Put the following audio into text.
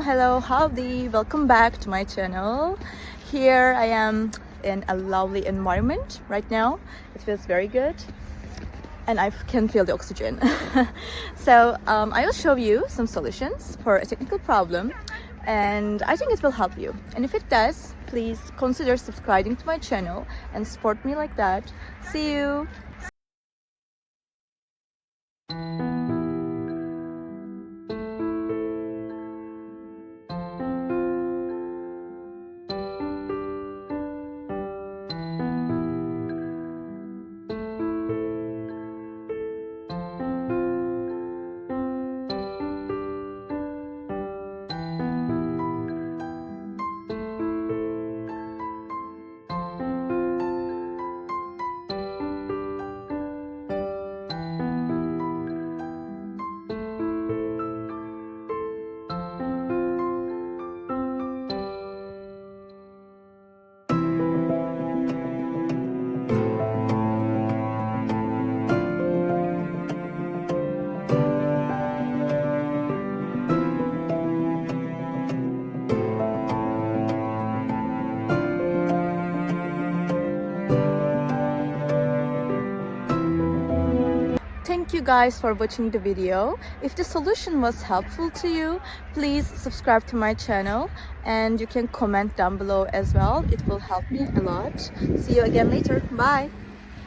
Hello, howdy, welcome back to my channel. Here I am in a lovely environment right now. It feels very good and I can feel the oxygen. So I will show you some solutions for a technical problem, and I think it will help you. And if it does, please consider subscribing to my channel and support me like that. See you. Thank you guys for watching the video. If the solution was helpful to you, please subscribe to my channel and you can comment down below as well. It will help me a lot. See you again later. Bye.